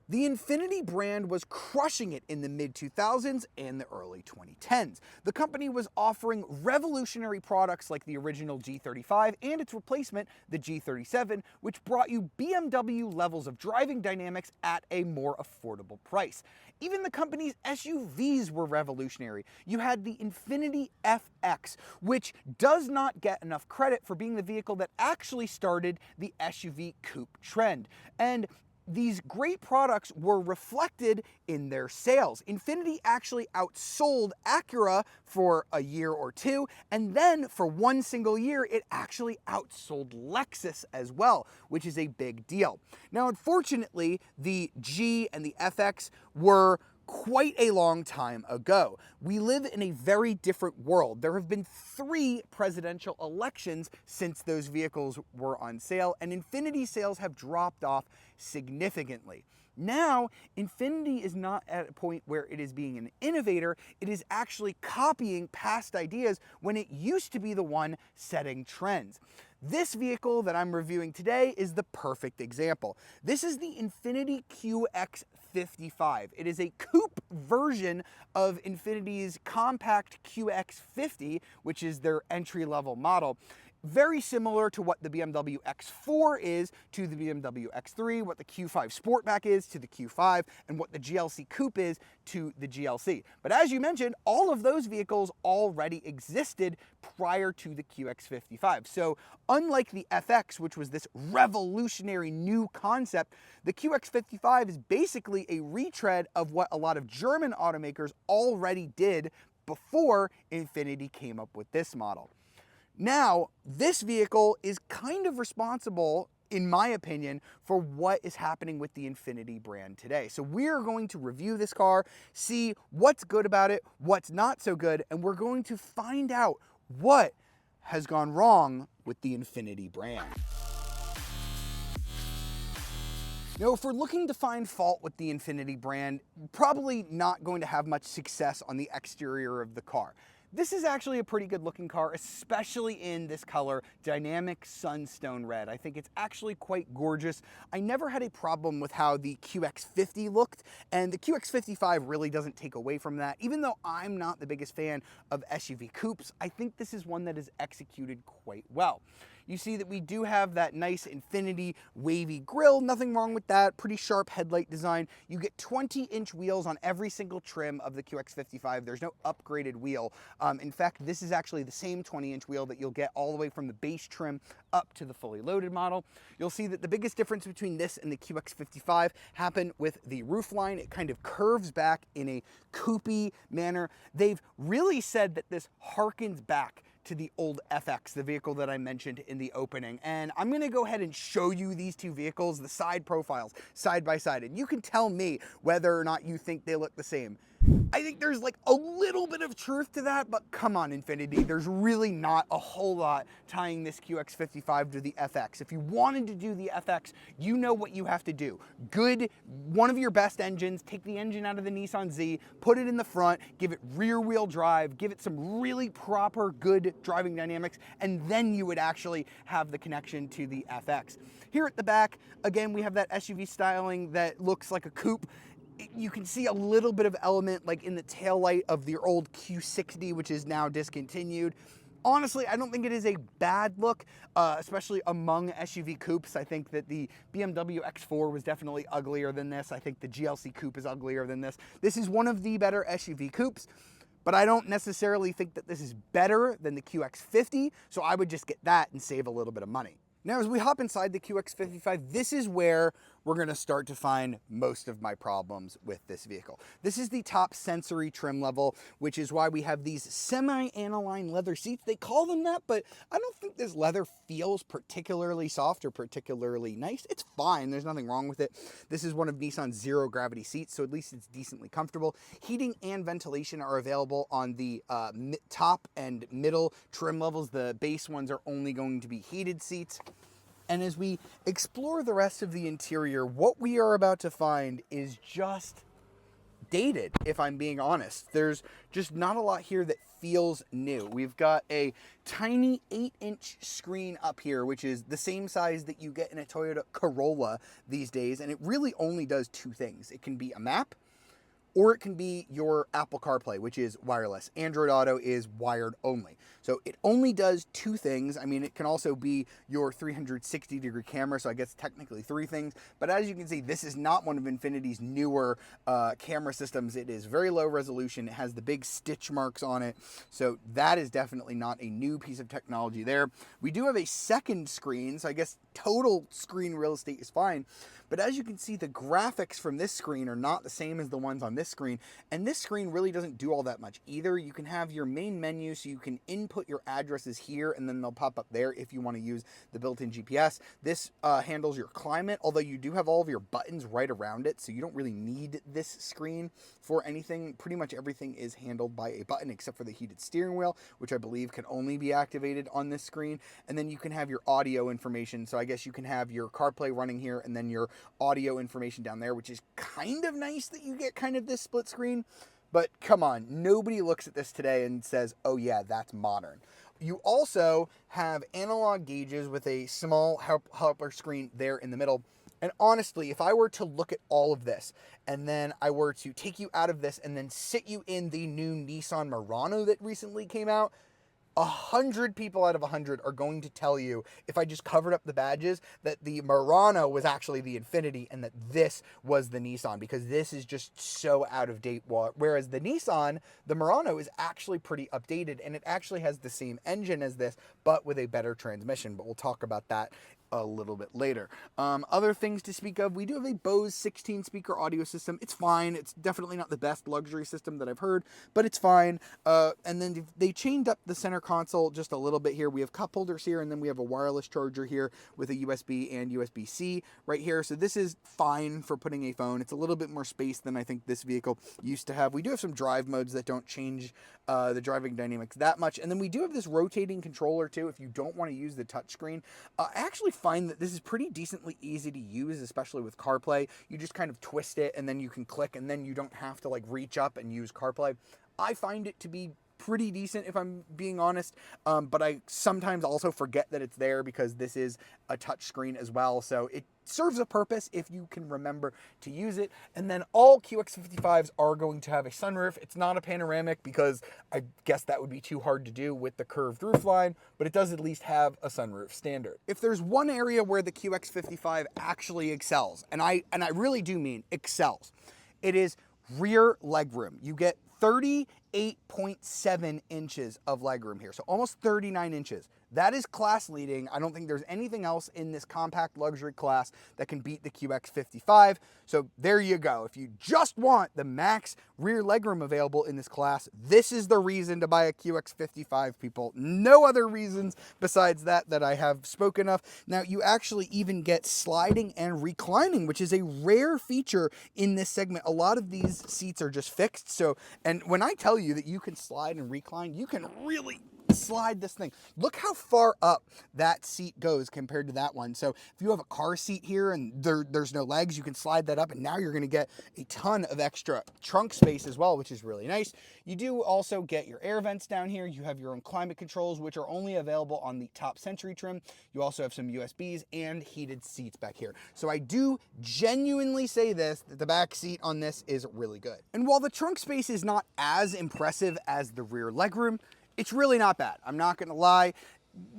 The Infiniti brand was crushing it in the mid-2000s and the early 2010s. The company was offering revolutionary products like the original G35 and its replacement, the G37, which brought you BMW levels of driving dynamics at a more affordable price. Even the company's SUVs were revolutionary. You had the Infiniti FX, which does not get enough credit for being the vehicle that actually started the SUV coupe trend. And these great products were reflected in their sales. Infiniti actually outsold Acura for a year or two, and then for one single year, it actually outsold Lexus as well, which is a big deal. Now, unfortunately, the G and the FX were quite a long time ago. We live in a very different world. There have been 3 presidential elections since those vehicles were on sale, and Infiniti sales have dropped off significantly. Now, Infiniti is not at a point where it is being an innovator, it is actually copying past ideas when it used to be the one setting trends. This vehicle that I'm reviewing today is the perfect example. This is the Infiniti QX55. It is a coupe version of Infiniti's compact QX50, which is their entry-level model. Very similar to what the BMW X4 is to the BMW X3, what the Q5 Sportback is to the Q5, and what the GLC Coupe is to the GLC. But as you mentioned, all of those vehicles already existed prior to the QX55. So unlike the FX, which was this revolutionary new concept, the QX55 is basically a retread of what a lot of German automakers already did before Infiniti came up with this model. Now, this vehicle is kind of responsible, in my opinion, for what is happening with the Infiniti brand today. So we're going to review this car, see what's good about it, what's not so good, and we're going to find out what has gone wrong with the Infiniti brand. Now, if we're looking to find fault with the Infiniti brand, probably not going to have much success on the exterior of the car. This is actually a pretty good looking car, especially in this color, dynamic sunstone red. I think it's actually quite gorgeous. I never had a problem with how the QX50 looked, and the QX55 really doesn't take away from that. Even though I'm not the biggest fan of SUV coupes, I think this is one that is executed quite well. You see that we do have that nice Infiniti wavy grille, nothing wrong with that, pretty sharp headlight design. You get 20-inch wheels on every single trim of the QX55. There's no upgraded wheel. In fact, this is actually the same 20-inch wheel that you'll get all the way from the base trim up to the fully loaded model. You'll see that the biggest difference between this and the QX55 happened with the roofline. It kind of curves back in a coupey manner. They've really said that this harkens back to the old FX, the vehicle that I mentioned in the opening. And I'm gonna go ahead and show you these two vehicles, the side profiles, side by side, and you can tell me whether or not you think they look the same. I think there's like a little bit of truth to that, but come on, Infiniti, there's really not a whole lot tying this QX55 to the FX. If you wanted to do the FX, you know what you have to do. Good, one of your best engines, take the engine out of the Nissan Z, put it in the front, give it rear wheel drive, give it some really proper, good driving dynamics, and then you would actually have the connection to the FX. Here at the back, again, we have that SUV styling that looks like a coupe. You can see a little bit of element like in the taillight of the old Q60, which is now discontinued. Honestly, I don't think it is a bad look, especially among SUV coupes. I think that the BMW X4 was definitely uglier than this. I think the GLC coupe is uglier than this. This is one of the better SUV coupes, but I don't necessarily think that this is better than the QX50, so I would just get that and save a little bit of money. Now, as we hop inside the QX55, this is where we're gonna start to find most of my problems with this vehicle. This is the top sensory trim level, which is why we have these semi-aniline leather seats. They call them that, but I don't think this leather feels particularly soft or particularly nice. It's fine, there's nothing wrong with it. This is one of Nissan's zero gravity seats, so at least it's decently comfortable. Heating and ventilation are available on the top and middle trim levels. The base ones are only going to be heated seats. And as we explore the rest of the interior, what we are about to find is just dated, if I'm being honest. There's just not a lot here that feels new. We've got a tiny 8-inch screen up here, which is the same size that you get in a Toyota Corolla these days, and it really only does two things. It can be a map, or it can be your Apple CarPlay, which is wireless. Android Auto is wired only. So it only does two things. I mean, it can also be your 360-degree camera, so I guess technically three things. But as you can see, this is not one of Infiniti's newer camera systems. It is very low resolution. It has the big stitch marks on it. So that is definitely not a new piece of technology there. We do have a second screen, so I guess total screen real estate is fine. But as you can see, the graphics from this screen are not the same as the ones on this screen. And this screen really doesn't do all that much either. You can have your main menu, so you can input your addresses here, and then they'll pop up there if you want to use the built-in GPS. This handles your climate, although you do have all of your buttons right around it, so you don't really need this screen for anything. Pretty much everything is handled by a button, except for the heated steering wheel, which I believe can only be activated on this screen. And then you can have your audio information, so I guess you can have your CarPlay running here, and then your audio information down there, which is kind of nice that you get kind of this split screen. But come on, nobody looks at this today and says, oh yeah, that's modern. You also have analog gauges with a small helper screen there in the middle. And honestly, if I were to look at all of this, and then I were to take you out of this and then sit you in the new Nissan Murano that recently came out, 100 people out of 100 are going to tell you, if I just covered up the badges, that the Murano was actually the Infiniti and that this was the Nissan, because this is just so out of date. Whereas the Nissan, the Murano, is actually pretty updated, and it actually has the same engine as this, but with a better transmission. But we'll talk about that a little bit later. Other things to speak of, we do have a Bose 16 speaker audio system. It's fine. It's definitely not the best luxury system that I've heard, but it's fine. And then they chained up the center console just a little bit here. We have cup holders here, and then we have a wireless charger here with a USB and USB-C right here. So this is fine for putting a phone. It's a little bit more space than I think this vehicle used to have. We do have some drive modes that don't change the driving dynamics that much. And then we do have this rotating controller too, if you don't want to use the touchscreen. I actually find that this is pretty decently easy to use, especially with CarPlay. You just kind of twist it, and then you can click, and then you don't have to like reach up and use CarPlay. I find it to be pretty decent, if I'm being honest, but I sometimes also forget that it's there because this is a touch screen as well, so it serves a purpose if you can remember to use it. And then all QX55s are going to have a sunroof. It's not a panoramic because I guess that would be too hard to do with the curved roof line, but it does at least have a sunroof standard. If there's one area where the QX55 actually excels, and I really do mean excels, it is rear legroom. You get 38.7 inches of legroom here, so almost 39 inches. That is class leading. I don't think there's anything else in this compact luxury class that can beat the QX55. So there you go. If you just want the max rear legroom available in this class, this is the reason to buy a QX55, people. No other reasons besides that I have spoken of. Now, you actually even get sliding and reclining, which is a rare feature in this segment. A lot of these seats are just fixed. So, and when I tell you that you can slide and recline, you can really slide this thing. Look how far up that seat goes compared to that one. So if you have a car seat here and there's no legs, you can slide that up, and now you're going to get a ton of extra trunk space as well, which is really nice. You do also get your air vents down here. You have your own climate controls, which are only available on the top Century trim. You also have some USBs and heated seats back here. So I do genuinely say this, that the back seat on this is really good. And while the trunk space is not as impressive as the rear legroom, it's really not bad. I'm not gonna lie.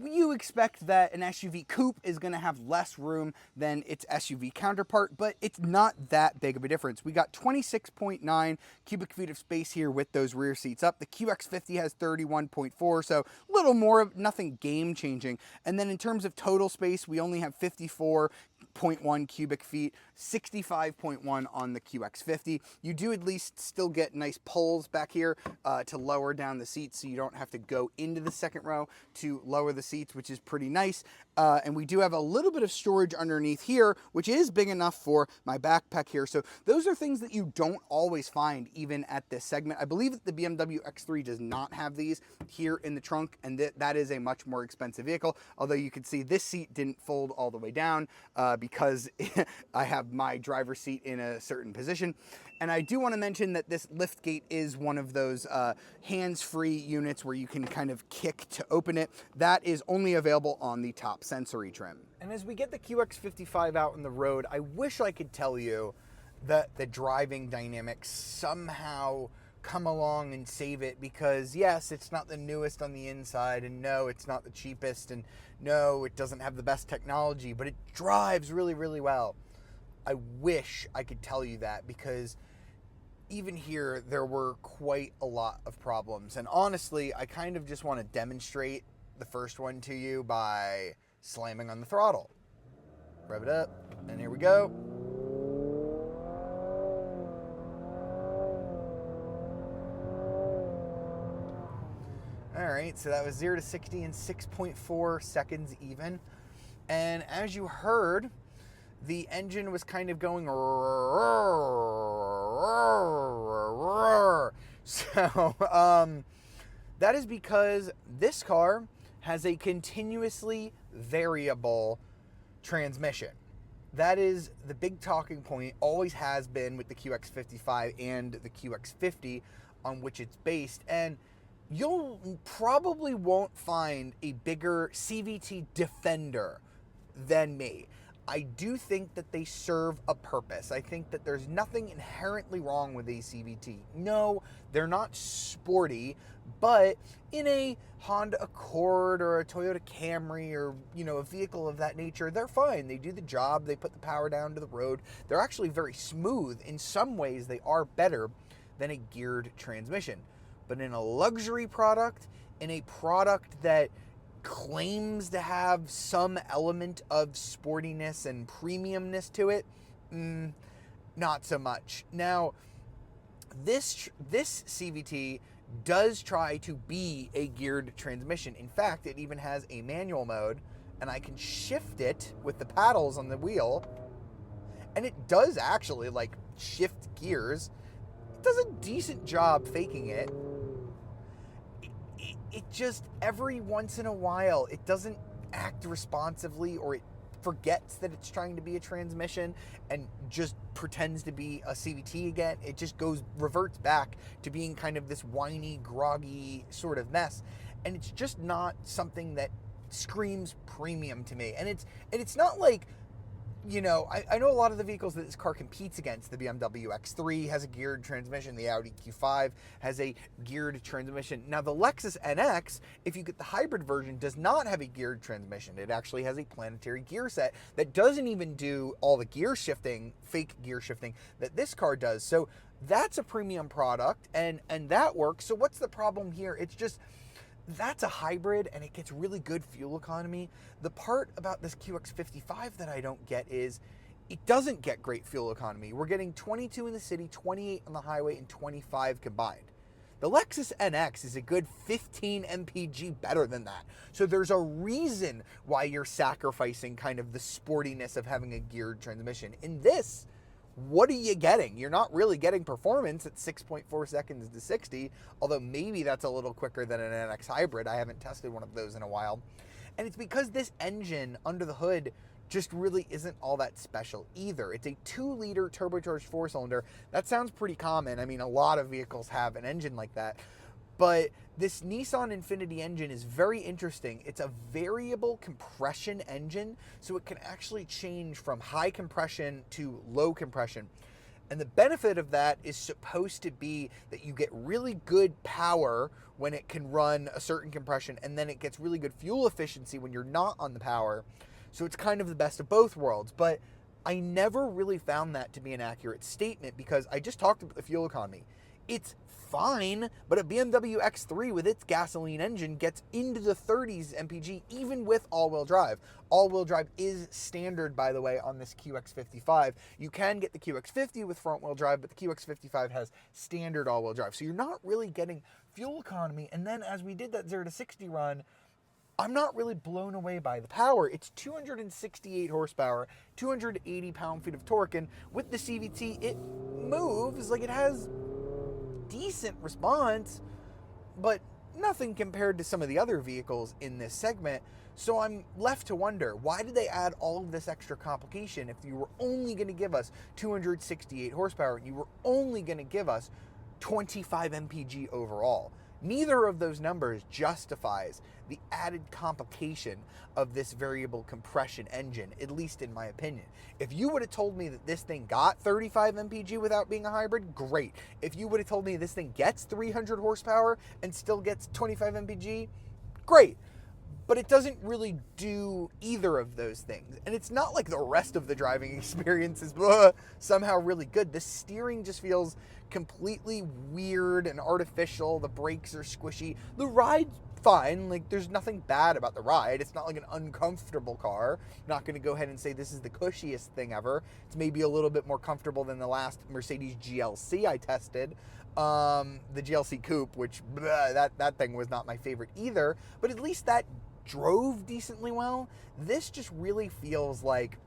You expect that an SUV coupe is going to have less room than its SUV counterpart, but it's not that big of a difference. We got 26.9 cubic feet of space here with those rear seats up. The QX50 has 31.4, so a little more of nothing game changing. And then in terms of total space, we only have 54.1 cubic feet, 65.1 on the QX50. You do at least still get nice pulls back here to lower down the seats, so you don't have to go into the second row to lower the seats, which is pretty nice. And we do have a little bit of storage underneath here, which is big enough for my backpack here. So those are things that you don't always find even at this segment. I believe that the BMW X3 does not have these here in the trunk, and that is a much more expensive vehicle. Although you can see this seat didn't fold all the way down because I have my driver's seat in a certain position. And I do want to mention that this liftgate is one of those hands-free units where you can kind of kick to open it. That is only available on the top sensory trim. And as we get the QX55 out on the road, I wish I could tell you that the driving dynamics somehow come along and save it, because yes, it's not the newest on the inside, and no, it's not the cheapest, and no, it doesn't have the best technology, but it drives really, really well. I wish I could tell you that, because even here, there were quite a lot of problems. And honestly, I kind of just want to demonstrate the first one to you by slamming on the throttle. Rev it up, and here we go. All right, so that was 0 to 60 in 6.4 seconds even. And as you heard, the engine was kind of going so that is because this car has a continuously variable transmission. That is the big talking point, always has been with the QX55 and the QX50 on which it's based. And you'll probably won't find a bigger CVT defender than me. I do think that they serve a purpose. I think that there's nothing inherently wrong with a CVT. No, they're not sporty, but in a Honda Accord or a Toyota Camry or, a vehicle of that nature, they're fine. They do the job. They put the power down to the road. They're actually very smooth. In some ways, they are better than a geared transmission. But in a luxury product, in a product that claims to have some element of sportiness and premiumness to it, not so much. Now, this CVT does try to be a geared transmission. In fact, it even has a manual mode, and I can shift it with the paddles on the wheel, and it does actually shift gears. It does a decent job faking it. It just, every once in a while, it doesn't act responsively, or it forgets that it's trying to be a transmission and just pretends to be a CVT again. It just reverts back to being kind of this whiny, groggy sort of mess. And it's just not something that screams premium to me. And it's not like, I know a lot of the vehicles that this car competes against. The BMW X3 has a geared transmission. The Audi Q5 has a geared transmission. Now, the Lexus NX, if you get the hybrid version, does not have a geared transmission. It actually has a planetary gear set that doesn't even do all the gear shifting, fake gear shifting, that this car does. So that's a premium product, and that works. So what's the problem here? It's just, that's a hybrid, and it gets really good fuel economy. The part about this QX55 that I don't get is it doesn't get great fuel economy. We're getting 22 in the city, 28 on the highway, and 25 combined. The Lexus NX is a good 15 mpg better than that. So there's a reason why you're sacrificing kind of the sportiness of having a geared transmission. In this, what are you getting? You're not really getting performance at 6.4 seconds to 60, although maybe that's a little quicker than an NX hybrid. I haven't tested one of those in a while. And it's because this engine under the hood just really isn't all that special either. It's a 2-liter turbocharged 4-cylinder. That sounds pretty common. I mean, a lot of vehicles have an engine like that. But this Nissan Infiniti engine is very interesting. It's a variable compression engine, so it can actually change from high compression to low compression. And the benefit of that is supposed to be that you get really good power when it can run a certain compression, and then it gets really good fuel efficiency when you're not on the power. So it's kind of the best of both worlds. But I never really found that to be an accurate statement, because I just talked about the fuel economy. It's fine, but a BMW X3 with its gasoline engine gets into the 30s mpg even with all-wheel drive. All-wheel drive is standard, by the way, on this QX55. You can get the QX50 with front-wheel drive, but the QX55 has standard all-wheel drive. So you're not really getting fuel economy. And then as we did that 0 to 60 run, I'm not really blown away by the power. It's 268 horsepower, 280 pound-feet of torque, and with the CVT, it moves, like it has decent response, but nothing compared to some of the other vehicles in this segment. So I'm left to wonder, why did they add all of this extra complication if you were only going to give us 268 horsepower? You were only going to give us 25 mpg overall. Neither of those numbers justifies the added complication of this variable compression engine, at least in my opinion. If you would have told me that this thing got 35 mpg without being a hybrid, great. If you would have told me this thing gets 300 horsepower and still gets 25 mpg, great. But it doesn't really do either of those things. And it's not like the rest of the driving experience is somehow really good. The steering just feels completely weird and artificial. The brakes are squishy. The ride's fine. Like, there's nothing bad about the ride. It's not like an uncomfortable car. I'm not going to go ahead and say this is the cushiest thing ever. It's maybe a little bit more comfortable than the last Mercedes GLC I tested. The GLC Coupe, which that thing was not my favorite either. But at least that drove decently well. This just really feels like,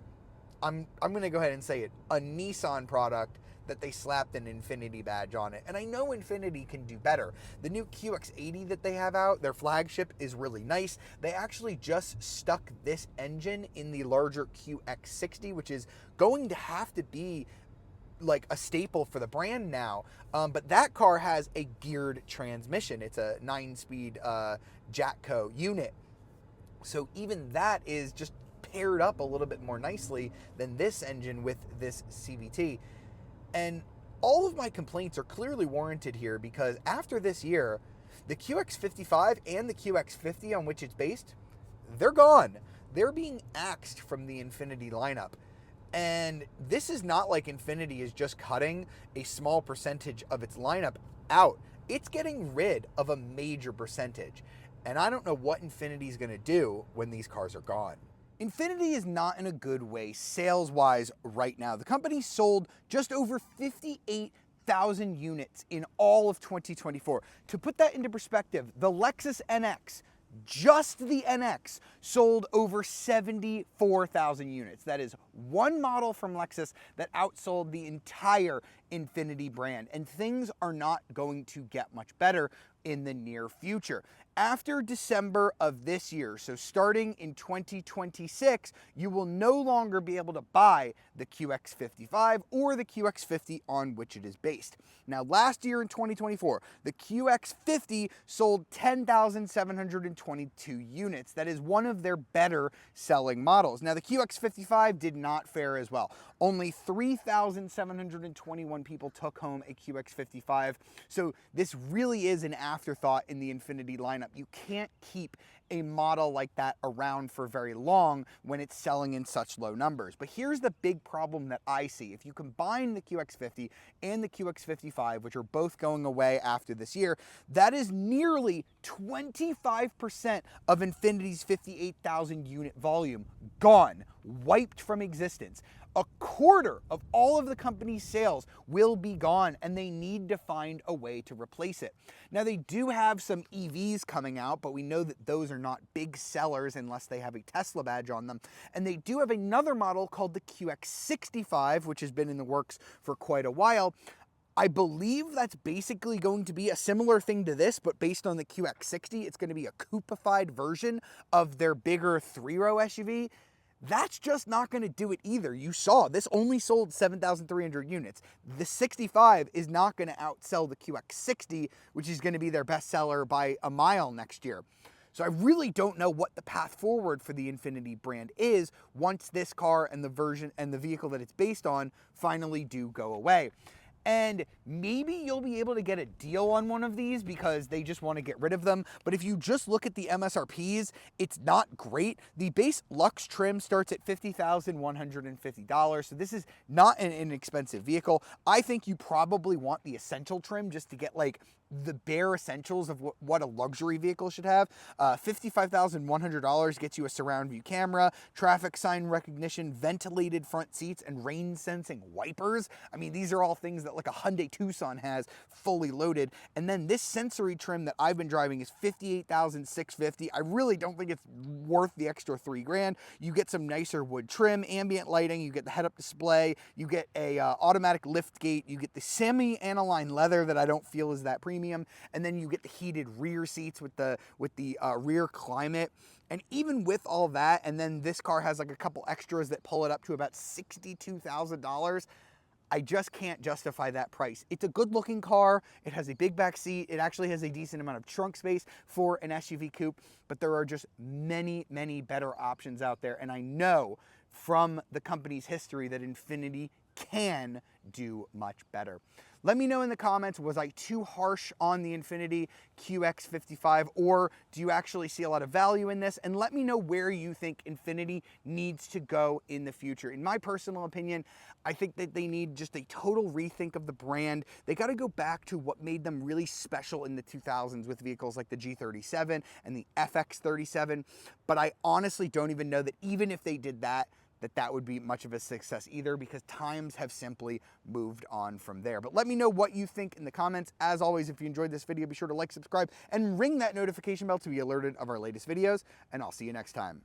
I'm going to go ahead and say it, a Nissan product that they slapped an Infiniti badge on it. And I know Infiniti can do better. The new QX80 that they have out, their flagship, is really nice. They actually just stuck this engine in the larger QX60, which is going to have to be like a staple for the brand now. But that car has a geared transmission. It's a 9-speed Jatco unit. So even that is just paired up a little bit more nicely than this engine with this CVT. And all of my complaints are clearly warranted here, because after this year, the QX55 and the QX50 on which it's based, they're gone. They're being axed from the Infiniti lineup. And this is not like Infiniti is just cutting a small percentage of its lineup out. It's getting rid of a major percentage. And I don't know what Infiniti is going to do when these cars are gone. Infiniti is not in a good way sales-wise right now. The company sold just over 58,000 units in all of 2024. To put that into perspective, the Lexus NX, just the NX, sold over 74,000 units. That is one model from Lexus that outsold the entire Infiniti brand. And things are not going to get much better in the near future. After December of this year, so starting in 2026, you will no longer be able to buy the QX55 or the QX50 on which it is based. Now, last year in 2024, the QX50 sold 10,722 units. That is one of their better selling models. Now, the QX55 did not fare as well. Only 3,721 people took home a QX55. So this really is an afterthought in the Infiniti lineup. You can't keep a model like that around for very long when it's selling in such low numbers. But here's the big problem that I see. If you combine the QX50 and the QX55, which are both going away after this year, that is nearly 25% of Infiniti's 58,000 unit volume gone, wiped from existence. A quarter of all of the company's sales will be gone, and they need to find a way to replace it. Now, they do have some EVs coming out, but we know that those are not big sellers unless they have a Tesla badge on them. And they do have another model called the QX65, which has been in the works for quite a while. I believe that's basically going to be a similar thing to this, but based on the QX60, it's going to be a coupified version of their bigger 3-row SUV. That's just not going to do it either. You saw this only sold 7,300 units. The 65 is not going to outsell the QX60, which is going to be their best seller by a mile next year. So I really don't know what the path forward for the Infiniti brand is once this car and the version and the vehicle that it's based on finally do go away. And maybe you'll be able to get a deal on one of these because they just want to get rid of them. But if you just look at the MSRPs, it's not great. The base Luxe trim starts at $50,150. So this is not an inexpensive vehicle. I think you probably want the Essential trim just to get like the bare essentials of what a luxury vehicle should have. $55,100 gets you a surround view camera, traffic sign recognition, ventilated front seats, and rain sensing wipers. I mean, these are all things that like a Hyundai Tucson has fully loaded. And then this sensory trim that I've been driving is $58,650. I really don't think it's worth the extra $3,000. You get some nicer wood trim, ambient lighting, you get the head-up display, you get a automatic lift gate, you get the semi-aniline leather that I don't feel is that premium. premium, and then you get the heated rear seats with the rear climate. And even with all that, and then this car has like a couple extras that pull it up to about $62,000. I just can't justify that price. It's a good looking car. It has a big back seat. It actually has a decent amount of trunk space for an SUV coupe, but there are just many, many better options out there. And I know from the company's history that Infiniti can do much better. Let me know in the comments, was I too harsh on the Infiniti QX55, or do you actually see a lot of value in this? And let me know where you think Infiniti needs to go in the future. In my personal opinion, I think that they need just a total rethink of the brand. They got to go back to what made them really special in the 2000s with vehicles like the G37 and the FX37. But I honestly don't even know that even if they did that, that would be much of a success either, because times have simply moved on from there. But let me know what you think in the comments. As always, if you enjoyed this video, be sure to like, subscribe, and ring that notification bell to be alerted of our latest videos, and I'll see you next time.